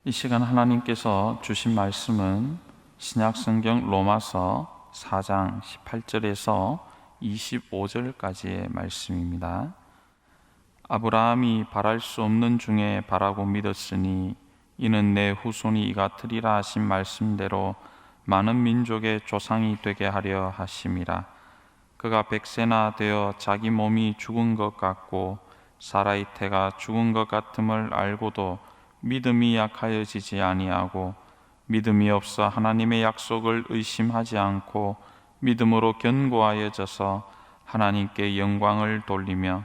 이 시간 하나님께서 주신 말씀은 신약성경 로마서 4장 18절에서 25절까지의 말씀입니다. 아브라함이 바랄 수 없는 중에 바라고 믿었으니 이는 내 후손이 이 같으리라 하신 말씀대로 많은 민족의 조상이 되게 하려 하심이라. 그가 100세나 되어 자기 몸이 죽은 것 같고 사라의 태가 죽은 것 같음을 알고도 믿음이 약하여지지 아니하고 믿음이 없어 하나님의 약속을 의심하지 않고 믿음으로 견고하여져서 하나님께 영광을 돌리며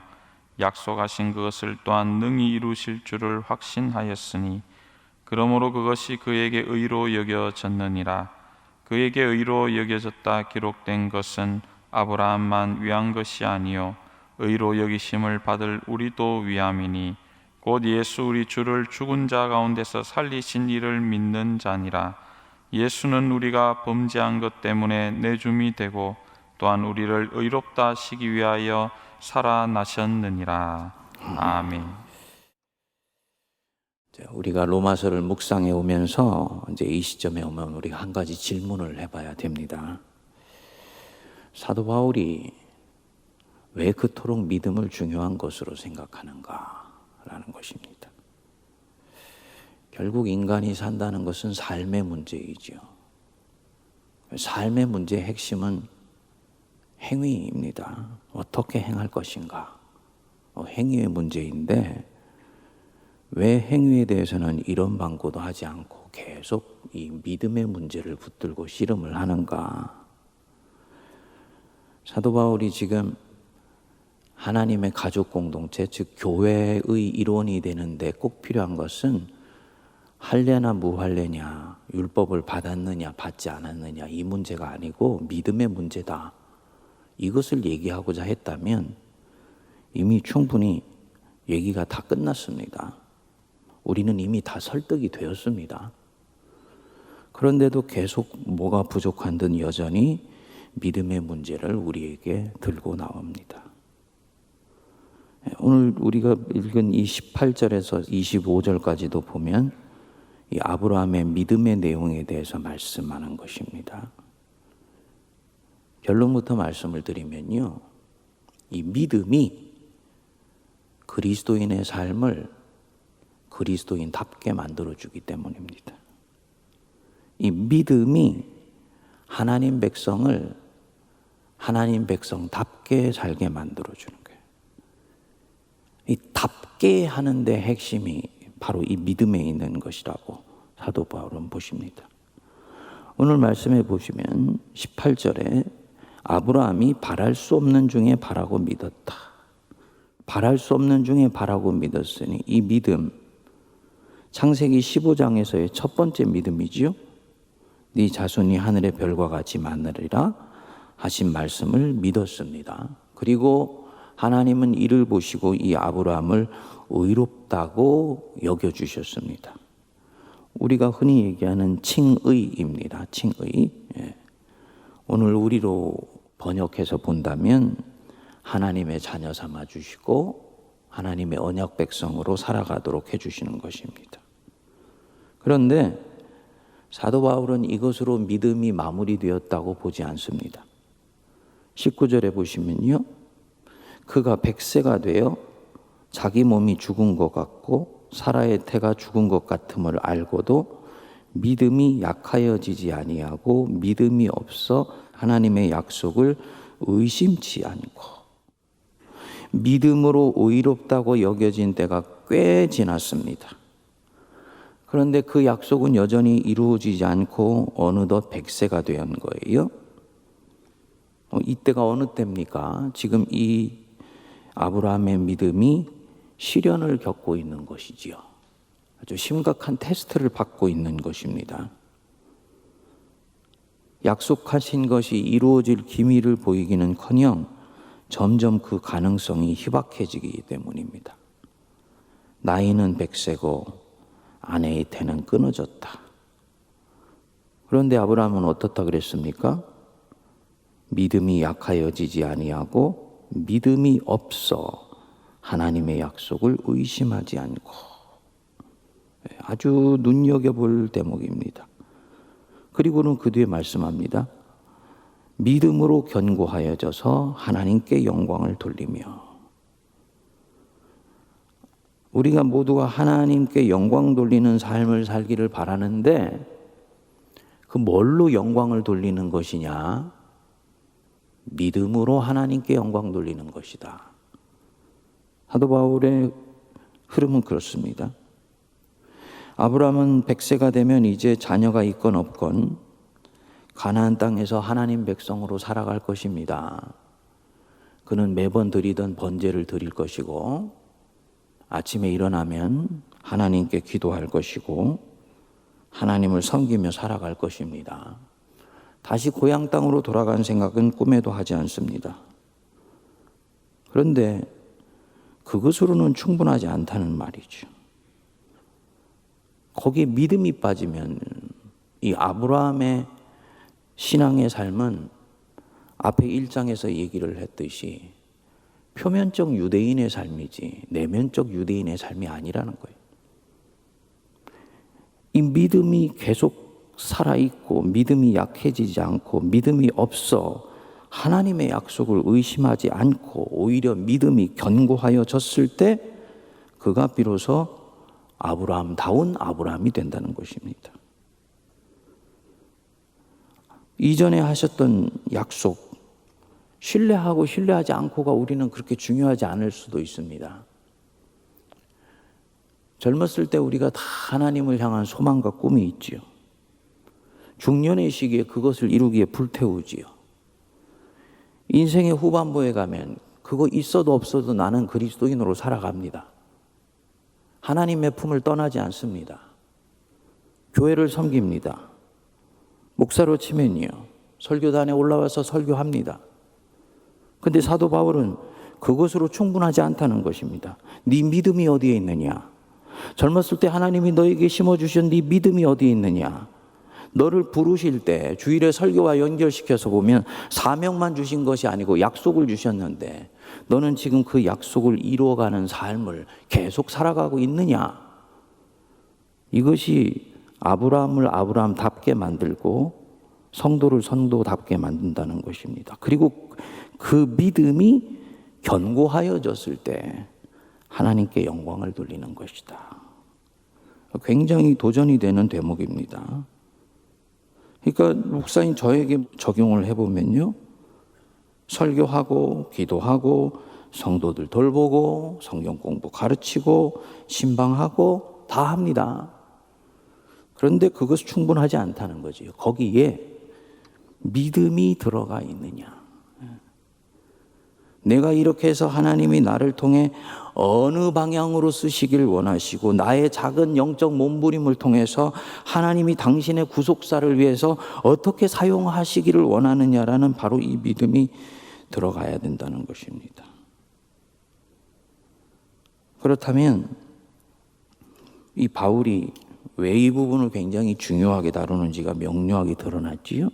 약속하신 그것을 또한 능히 이루실 줄을 확신하였으니 그러므로 그것이 그에게 의로 여겨졌느니라. 그에게 의로 여겨졌다 기록된 것은 아브라함만 위한 것이 아니요 의로 여기심을 받을 우리도 위함이니 곧 예수 우리 주를 죽은 자 가운데서 살리신 이를 믿는 자니라. 예수는 우리가 범죄한 것 때문에 내줌이 되고 또한 우리를 의롭다 하시기 위하여 살아나셨느니라. 아멘. 우리가 로마서를 묵상해 오면서 이제 이 시점에 오면 우리가 한 가지 질문을 해봐야 됩니다. 사도 바울이 왜 그토록 믿음을 중요한 것으로 생각하는가? 라는 것입니다. 결국 인간이 산다는 것은 삶의 문제이죠. 삶의 문제의 핵심은 행위입니다. 어떻게 행할 것인가? 행위의 문제인데 왜 행위에 대해서는 이런 방구도 하지 않고 계속 이 믿음의 문제를 붙들고 씨름을 하는가? 사도 바울이 지금 하나님의 가족 공동체, 즉 교회의 일원이 되는데 꼭 필요한 것은 할례나 무할례냐, 율법을 받았느냐 받지 않았느냐 이 문제가 아니고 믿음의 문제다. 이것을 얘기하고자 했다면 이미 충분히 얘기가 다 끝났습니다. 우리는 이미 다 설득이 되었습니다. 그런데도 계속 뭐가 부족한 듯 여전히 믿음의 문제를 우리에게 들고 나옵니다. 오늘 우리가 읽은 이 18절에서 25절까지도 보면 이 아브라함의 믿음의 내용에 대해서 말씀하는 것입니다. 결론부터 말씀을 드리면요, 이 믿음이 그리스도인의 삶을 그리스도인답게 만들어주기 때문입니다. 이 믿음이 하나님 백성을 하나님 백성답게 살게 만들어주는 거예요. 이 답게 하는데 핵심이 바로 이 믿음에 있는 것이라고 사도 바울은 보십니다. 오늘 말씀해 보시면 18절에 아브라함이 바랄 수 없는 중에 바라고 믿었다. 바랄 수 없는 중에 바라고 믿었으니 이 믿음, 창세기 15장에서의 첫 번째 믿음이지요. 네 자손이 하늘의 별과 같이 많으리라 하신 말씀을 믿었습니다. 그리고 하나님은 이를 보시고 이 아브라함을 의롭다고 여겨주셨습니다. 우리가 흔히 얘기하는 칭의입니다. 칭의. 오늘 우리로 번역해서 본다면 하나님의 자녀 삼아주시고 하나님의 언약 백성으로 살아가도록 해주시는 것입니다. 그런데 사도 바울은 이것으로 믿음이 마무리되었다고 보지 않습니다. 19절에 보시면요, 그가 100세가 되어 자기 몸이 죽은 것 같고 사라의 태가 죽은 것 같음을 알고도 믿음이 약하여지지 아니하고 믿음이 없어 하나님의 약속을 의심치 않고 믿음으로 의롭다고 여겨진 때가 꽤 지났습니다. 그런데 그 약속은 여전히 이루어지지 않고 어느덧 100세가 된 거예요. 이때가 어느 때입니까? 지금 이 아브라함의 믿음이 시련을 겪고 있는 것이지요. 아주 심각한 테스트를 받고 있는 것입니다. 약속하신 것이 이루어질 기미를 보이기는커녕 점점 그 가능성이 희박해지기 때문입니다. 나이는 100세고 아내의 태는 끊어졌다. 그런데 아브라함은 어떻다 그랬습니까? 믿음이 약하여지지 아니하고 믿음이 없어 하나님의 약속을 의심하지 않고. 아주 눈여겨볼 대목입니다. 그리고는 그 뒤에 말씀합니다. 믿음으로 견고하여져서 하나님께 영광을 돌리며. 우리가 모두가 하나님께 영광 돌리는 삶을 살기를 바라는데 그 뭘로 영광을 돌리는 것이냐? 믿음으로 하나님께 영광 돌리는 것이다. 사도 바울의 흐름은 그렇습니다. 아브라함은 100세가 되면 이제 자녀가 있건 없건 가나안 땅에서 하나님 백성으로 살아갈 것입니다. 그는 매번 드리던 번제를 드릴 것이고 아침에 일어나면 하나님께 기도할 것이고 하나님을 섬기며 살아갈 것입니다. 다시 고향 땅으로 돌아간 생각은 꿈에도 하지 않습니다. 그런데 그것으로는 충분하지 않다는 말이죠. 거기에 믿음이 빠지면 이 아브라함의 신앙의 삶은 앞에 1장에서 얘기를 했듯이 표면적 유대인의 삶이지 내면적 유대인의 삶이 아니라는 거예요. 이 믿음이 계속 살아있고 믿음이 약해지지 않고 믿음이 없어 하나님의 약속을 의심하지 않고 오히려 믿음이 견고하여졌을 때 그가 비로소 아브라함다운 아브라함이 된다는 것입니다. 이전에 하셨던 약속, 신뢰하고 신뢰하지 않고가 우리는 그렇게 중요하지 않을 수도 있습니다. 젊었을 때 우리가 다 하나님을 향한 소망과 꿈이 있지요. 중년의 시기에 그것을 이루기에 불태우지요. 인생의 후반부에 가면 그거 있어도 없어도 나는 그리스도인으로 살아갑니다. 하나님의 품을 떠나지 않습니다. 교회를 섬깁니다. 목사로 치면요, 설교단에 올라와서 설교합니다. 근데 사도 바울은 그것으로 충분하지 않다는 것입니다. 네 믿음이 어디에 있느냐? 젊었을 때 하나님이 너에게 심어주신 네 믿음이 어디에 있느냐? 너를 부르실 때 주일에 설교와 연결시켜서 보면 사명만 주신 것이 아니고 약속을 주셨는데 너는 지금 그 약속을 이루어가는 삶을 계속 살아가고 있느냐? 이것이 아브라함을 아브라함답게 만들고 성도를 성도답게 만든다는 것입니다. 그리고 그 믿음이 견고하여졌을 때 하나님께 영광을 돌리는 것이다. 굉장히 도전이 되는 대목입니다. 그러니까 목사님 저에게 적용을 해보면요, 설교하고 기도하고 성도들 돌보고 성경 공부 가르치고 신방하고 다 합니다. 그런데 그것이 충분하지 않다는 거지요. 거기에 믿음이 들어가 있느냐. 내가 이렇게 해서 하나님이 나를 통해 어느 방향으로 쓰시길 원하시고 나의 작은 영적 몸부림을 통해서 하나님이 당신의 구속사를 위해서 어떻게 사용하시기를 원하느냐라는 바로 이 믿음이 들어가야 된다는 것입니다. 그렇다면 이 바울이 왜 이 부분을 굉장히 중요하게 다루는지가 명료하게 드러났지요.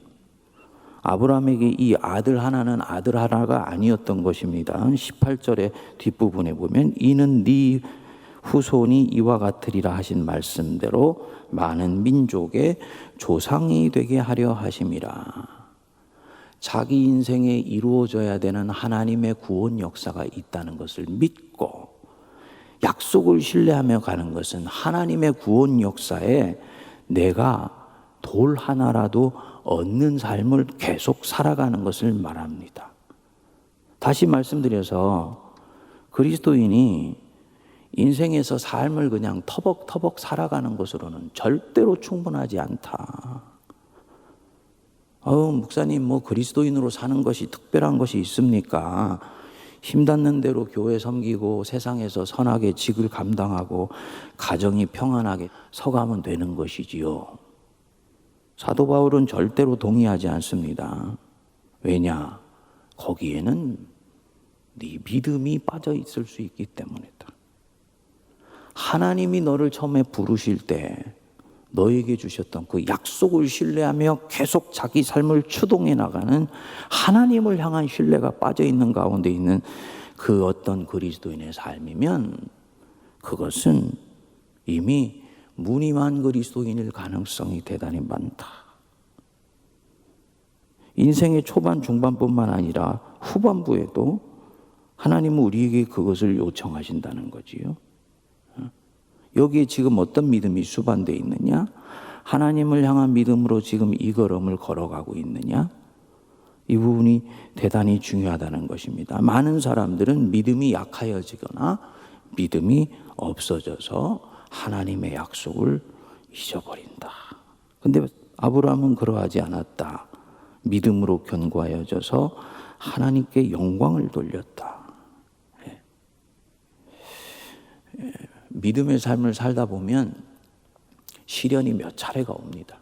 아브라함에게 이 아들 하나는 아들 하나가 아니었던 것입니다. 18절의 뒷부분에 보면 이는 네 후손이 이와 같으리라 하신 말씀대로 많은 민족의 조상이 되게 하려 하심이라. 자기 인생에 이루어져야 되는 하나님의 구원 역사가 있다는 것을 믿고 약속을 신뢰하며 가는 것은 하나님의 구원 역사에 내가 돌 하나라도 얻는 삶을 계속 살아가는 것을 말합니다. 다시 말씀드려서 그리스도인이 인생에서 삶을 그냥 터벅터벅 살아가는 것으로는 절대로 충분하지 않다. 목사님 그리스도인으로 사는 것이 특별한 것이 있습니까? 힘닿는 대로 교회 섬기고 세상에서 선하게 직을 감당하고 가정이 평안하게 서가면 되는 것이지요. 사도 바울은 절대로 동의하지 않습니다. 왜냐? 거기에는 네 믿음이 빠져 있을 수 있기 때문이다. 하나님이 너를 처음에 부르실 때 너에게 주셨던 그 약속을 신뢰하며 계속 자기 삶을 추동해 나가는 하나님을 향한 신뢰가 빠져 있는 가운데 있는 그 어떤 그리스도인의 삶이면 그것은 이미 무늬만 그리스도인일 가능성이 대단히 많다. 인생의 초반, 중반뿐만 아니라 후반부에도 하나님은 우리에게 그것을 요청하신다는 거지요. 여기에 지금 어떤 믿음이 수반되어 있느냐? 하나님을 향한 믿음으로 지금 이 걸음을 걸어가고 있느냐? 이 부분이 대단히 중요하다는 것입니다. 많은 사람들은 믿음이 약하여지거나 믿음이 없어져서 하나님의 약속을 잊어버린다. 근데 아브라함은 그러하지 않았다. 믿음으로 견고하여져서 하나님께 영광을 돌렸다. 믿음의 삶을 살다 보면 시련이 몇 차례가 옵니다.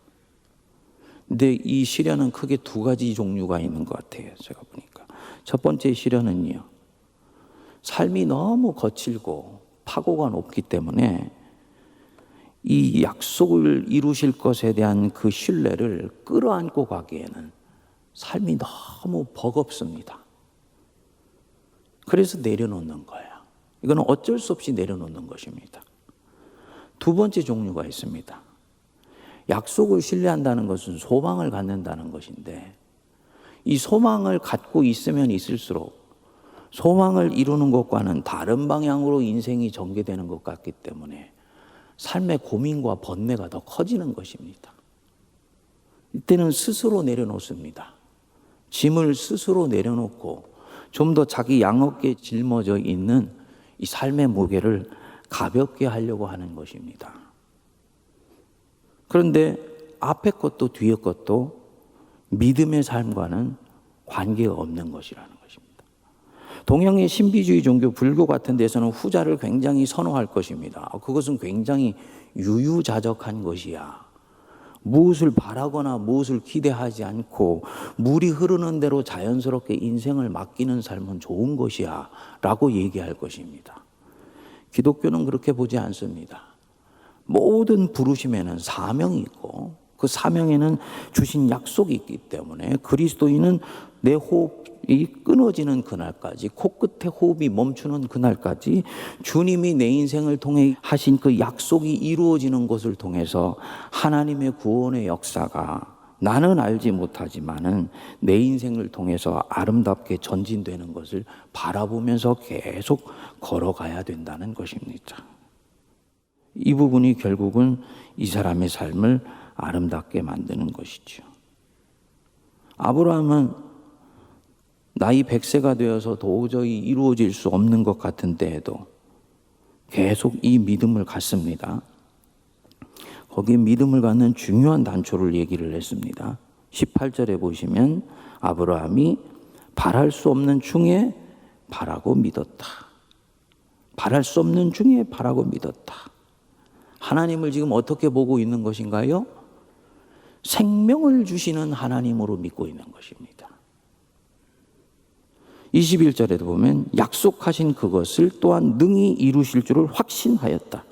근데 이 시련은 크게 두 가지 종류가 있는 것 같아요. 제가 보니까. 첫 번째 시련은요. 삶이 너무 거칠고 파고가 높기 때문에 이 약속을 이루실 것에 대한 그 신뢰를 끌어안고 가기에는 삶이 너무 버겁습니다. 그래서 내려놓는 거예요. 이거는 어쩔 수 없이 내려놓는 것입니다. 두 번째 종류가 있습니다. 약속을 신뢰한다는 것은 소망을 갖는다는 것인데 이 소망을 갖고 있으면 있을수록 소망을 이루는 것과는 다른 방향으로 인생이 전개되는 것 같기 때문에 삶의 고민과 번뇌가 더 커지는 것입니다. 이때는 스스로 내려놓습니다. 짐을 스스로 내려놓고 좀 더 자기 양어깨에 짊어져 있는 이 삶의 무게를 가볍게 하려고 하는 것입니다. 그런데 앞에 것도 뒤에 것도 믿음의 삶과는 관계가 없는 것이라는 것입니다. 동양의 신비주의 종교 불교 같은 데서는 후자를 굉장히 선호할 것입니다. 그것은 굉장히 유유자적한 것이야. 무엇을 바라거나 무엇을 기대하지 않고 물이 흐르는 대로 자연스럽게 인생을 맡기는 삶은 좋은 것이야 라고 얘기할 것입니다. 기독교는 그렇게 보지 않습니다. 모든 부르심에는 사명이 있고 그 사명에는 주신 약속이 있기 때문에 그리스도인은 내 호흡이 끊어지는 그날까지, 코끝에 호흡이 멈추는 그날까지 주님이 내 인생을 통해 하신 그 약속이 이루어지는 것을 통해서 하나님의 구원의 역사가 나는 알지 못하지만은 내 인생을 통해서 아름답게 전진되는 것을 바라보면서 계속 걸어가야 된다는 것입니다. 이 부분이 결국은 이 사람의 삶을 아름답게 만드는 것이죠. 아브라함은 나이 100세가 되어서 도저히 이루어질 수 없는 것 같은 때에도 계속 이 믿음을 갖습니다. 거기에 믿음을 갖는 중요한 단초를 얘기를 했습니다. 18절에 보시면 아브라함이 바랄 수 없는 중에 바라고 믿었다. 바랄 수 없는 중에 바라고 믿었다. 하나님을 지금 어떻게 보고 있는 것인가요? 생명을 주시는 하나님으로 믿고 있는 것입니다. 21절에도 보면 약속하신 그것을 또한 능히 이루실 줄을 확신하였다.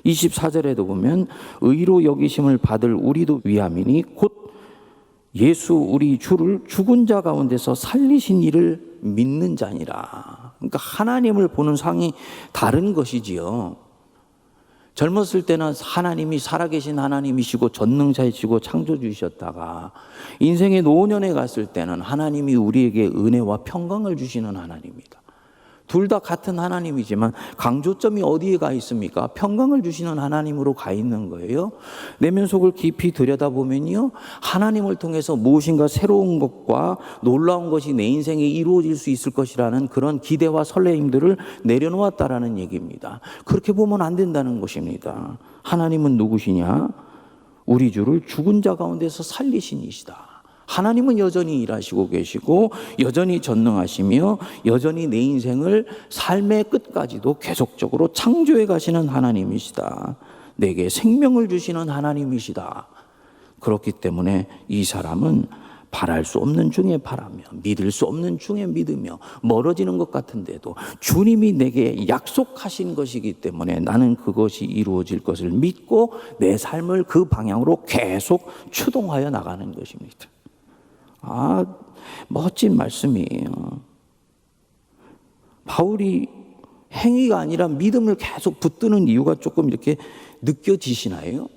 24절에도 보면 의로 여기심을 받을 우리도 위함이니 곧 예수 우리 주를 죽은 자 가운데서 살리신 이를 믿는 자니라. 그러니까 하나님을 보는 상이 다른 것이지요. 젊었을 때는 하나님이 살아계신 하나님이시고 전능자이시고 창조주이셨다가 인생의 노년에 갔을 때는 하나님이 우리에게 은혜와 평강을 주시는 하나님입니다. 둘 다 같은 하나님이지만 강조점이 어디에 가 있습니까? 평강을 주시는 하나님으로 가 있는 거예요. 내면 속을 깊이 들여다보면요, 하나님을 통해서 무엇인가 새로운 것과 놀라운 것이 내 인생에 이루어질 수 있을 것이라는 그런 기대와 설레임들을 내려놓았다라는 얘기입니다. 그렇게 보면 안 된다는 것입니다. 하나님은 누구시냐? 우리 주를 죽은 자 가운데서 살리신 이시다. 하나님은 여전히 일하시고 계시고 여전히 전능하시며 여전히 내 인생을 삶의 끝까지도 계속적으로 창조해 가시는 하나님이시다. 내게 생명을 주시는 하나님이시다. 그렇기 때문에 이 사람은 바랄 수 없는 중에 바라며 믿을 수 없는 중에 믿으며 멀어지는 것 같은데도 주님이 내게 약속하신 것이기 때문에 나는 그것이 이루어질 것을 믿고 내 삶을 그 방향으로 계속 추동하여 나가는 것입니다. 멋진 말씀이에요. 바울이 행위가 아니라 믿음을 계속 붙드는 이유가 조금 이렇게 느껴지시나요?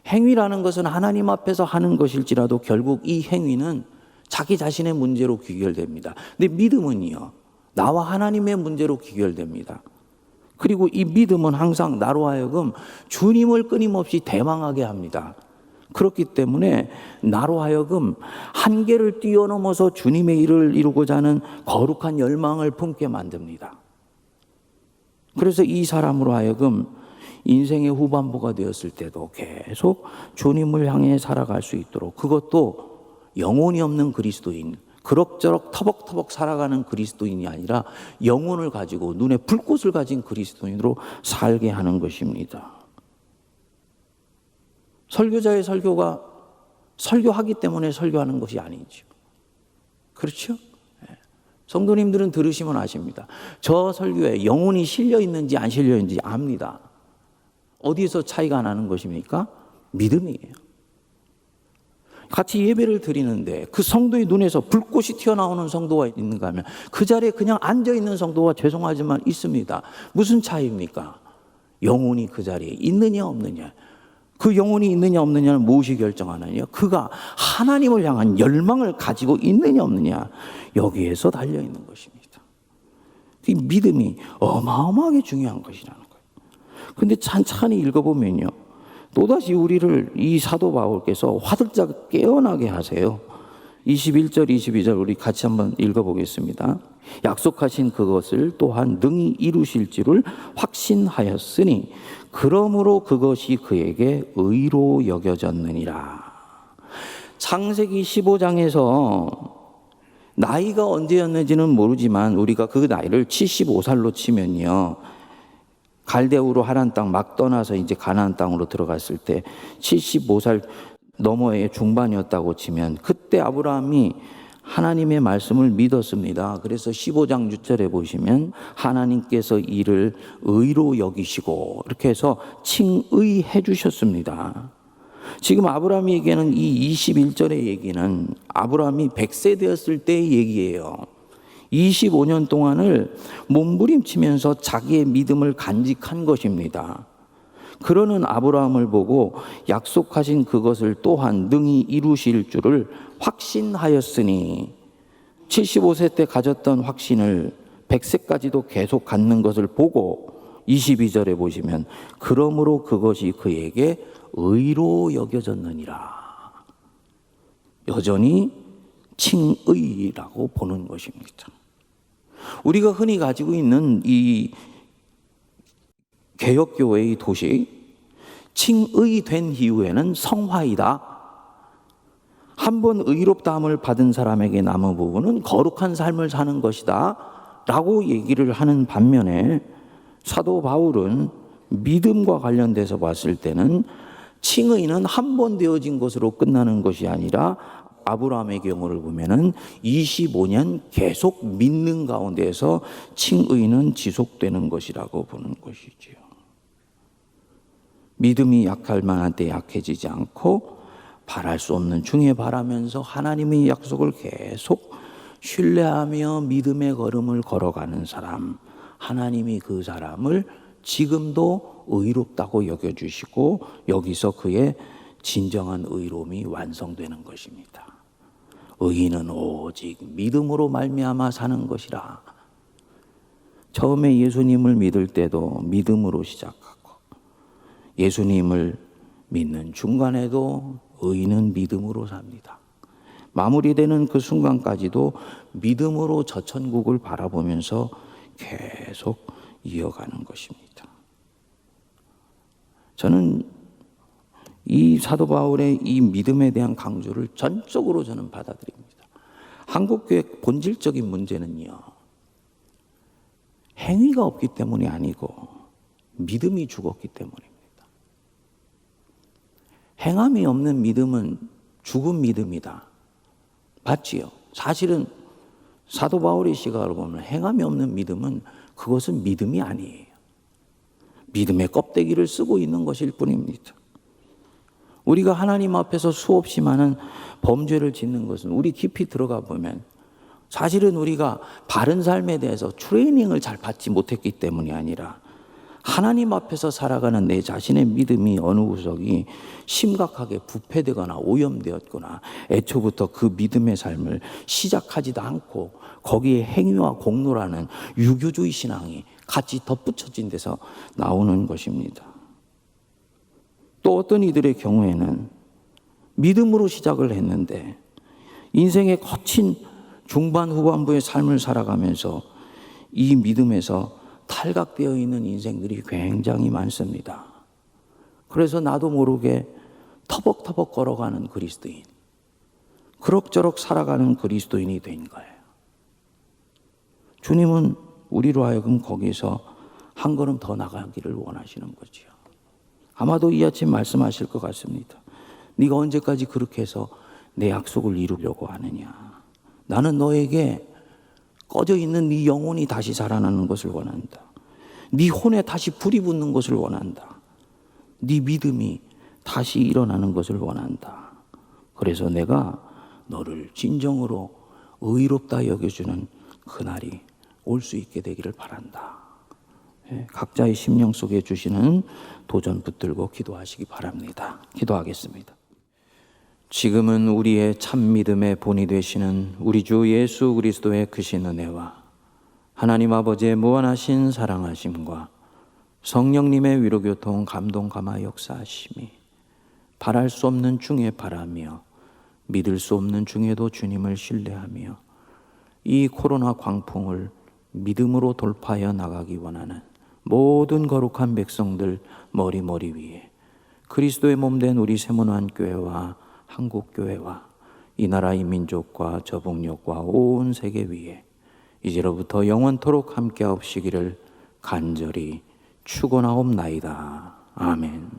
행위라는 것은 하나님 앞에서 하는 것일지라도 결국 이 행위는 자기 자신의 문제로 귀결됩니다. 근데 믿음은요, 나와 하나님의 문제로 귀결됩니다. 그리고 이 믿음은 항상 나로 하여금 주님을 끊임없이 대망하게 합니다. 그렇기 때문에 나로 하여금 한계를 뛰어넘어서 주님의 일을 이루고자 하는 거룩한 열망을 품게 만듭니다. 그래서 이 사람으로 하여금 인생의 후반부가 되었을 때도 계속 주님을 향해 살아갈 수 있도록, 그것도 영혼이 없는 그리스도인, 그럭저럭 터벅터벅 살아가는 그리스도인이 아니라 영혼을 가지고 눈에 불꽃을 가진 그리스도인으로 살게 하는 것입니다. 설교자의 설교가 설교하기 때문에 설교하는 것이 아니죠. 그렇죠? 성도님들은 들으시면 아십니다. 저 설교에 영혼이 실려 있는지 안 실려 있는지 압니다. 어디에서 차이가 나는 것입니까? 믿음이에요. 같이 예배를 드리는데 그 성도의 눈에서 불꽃이 튀어나오는 성도가 있는가 하면 그 자리에 그냥 앉아있는 성도가 죄송하지만 있습니다. 무슨 차이입니까? 영혼이 그 자리에 있느냐 없느냐. 그 영혼이 있느냐 없느냐는 무엇이 결정하느냐? 그가 하나님을 향한 열망을 가지고 있느냐 없느냐, 여기에서 달려있는 것입니다. 이 믿음이 어마어마하게 중요한 것이라는 거예요. 그런데 찬찬히 읽어보면요, 또다시 우리를 이 사도 바울께서 화들짝 깨어나게 하세요. 21절 22절 우리 같이 한번 읽어보겠습니다. 약속하신 그것을 또한 능히 이루실 줄을 확신하였으니 그러므로 그것이 그에게 의로 여겨졌느니라. 창세기 15장에서 나이가 언제였는지는 모르지만 우리가 그 나이를 75살로 치면요, 갈대우로 하란 땅 막 떠나서 이제 가나안 땅으로 들어갔을 때 75살 너머의 중반이었다고 치면 그때 아브라함이 하나님의 말씀을 믿었습니다. 그래서 15장 6절에 보시면 하나님께서 이를 의로 여기시고 이렇게 해서 칭의해 주셨습니다. 지금 아브라함에게는 이 21절의 얘기는 아브라함이 100세 되었을 때의 얘기예요. 25년 동안을 몸부림치면서 자기의 믿음을 간직한 것입니다. 그러는 아브라함을 보고 약속하신 그것을 또한 능히 이루실 줄을 확신하였으니, 75세 때 가졌던 확신을 100세까지도 계속 갖는 것을 보고 22절에 보시면 그러므로 그것이 그에게 의로 여겨졌느니라. 여전히 칭의라고 보는 것입니다. 우리가 흔히 가지고 있는 이 개혁교회의 도식, 칭의된 이후에는 성화이다. 한 번 의롭다함을 받은 사람에게 남은 부분은 거룩한 삶을 사는 것이다 라고 얘기를 하는 반면에, 사도 바울은 믿음과 관련돼서 봤을 때는 칭의는 한 번 되어진 것으로 끝나는 것이 아니라 아브라함의 경우를 보면은 25년 계속 믿는 가운데서 칭의는 지속되는 것이라고 보는 것이지요. 믿음이 약할 만한 때 약해지지 않고 바랄 수 없는 중에 바라면서 하나님의 약속을 계속 신뢰하며 믿음의 걸음을 걸어가는 사람, 하나님이 그 사람을 지금도 의롭다고 여겨주시고 여기서 그의 진정한 의로움이 완성되는 것입니다. 의인은 오직 믿음으로 말미암아 사는 것이라. 처음에 예수님을 믿을 때도 믿음으로 시작하고 예수님을 믿는 중간에도 의인은 믿음으로 삽니다. 마무리되는 그 순간까지도 믿음으로 저 천국을 바라보면서 계속 이어가는 것입니다. 저는 이 사도 바울의 이 믿음에 대한 강조를 전적으로 저는 받아들입니다. 한국교회 본질적인 문제는요, 행위가 없기 때문이 아니고 믿음이 죽었기 때문입니다. 행함이 없는 믿음은 죽은 믿음이다. 맞지요? 사실은 사도 바울의 시각으로 보면 행함이 없는 믿음은 그것은 믿음이 아니에요. 믿음의 껍데기를 쓰고 있는 것일 뿐입니다. 우리가 하나님 앞에서 수없이 많은 범죄를 짓는 것은 우리 깊이 들어가 보면 사실은 우리가 바른 삶에 대해서 트레이닝을 잘 받지 못했기 때문이 아니라 하나님 앞에서 살아가는 내 자신의 믿음이 어느 구석이 심각하게 부패되거나 오염되었거나 애초부터 그 믿음의 삶을 시작하지도 않고 거기에 행위와 공로라는 유교주의 신앙이 같이 덧붙여진 데서 나오는 것입니다. 또 어떤 이들의 경우에는 믿음으로 시작을 했는데 인생의 거친 중반 후반부의 삶을 살아가면서 이 믿음에서 탈각되어 있는 인생들이 굉장히 많습니다. 그래서 나도 모르게 터벅터벅 걸어가는 그리스도인, 그럭저럭 살아가는 그리스도인이 된 거예요. 주님은 우리로 하여금 거기서 한 걸음 더 나가기를 원하시는 거죠. 아마도 이 아침 말씀하실 것 같습니다. 네가 언제까지 그렇게 해서 내 약속을 이루려고 하느냐. 나는 너에게 꺼져 있는 네 영혼이 다시 살아나는 것을 원한다. 네 혼에 다시 불이 붙는 것을 원한다. 네 믿음이 다시 일어나는 것을 원한다. 그래서 내가 너를 진정으로 의롭다 여겨주는 그날이 올 수 있게 되기를 바란다. 각자의 심령 속에 주시는 도전 붙들고 기도하시기 바랍니다. 기도하겠습니다. 지금은 우리의 참 믿음의 본이 되시는 우리 주 예수 그리스도의 크신 은혜와 하나님 아버지의 무한하신 사랑하심과 성령님의 위로교통 감동 감화 역사하심이 바랄 수 없는 중에 바라며 믿을 수 없는 중에도 주님을 신뢰하며 이 코로나 광풍을 믿음으로 돌파하여 나가기 원하는 모든 거룩한 백성들 머리 위에 그리스도의 몸된 우리 세문안교회와 한국교회와 이 나라의 민족과 저복력과 온 세계 위에 이제로부터 영원토록 함께하옵시기를 간절히 축원하옵나이다. 아멘.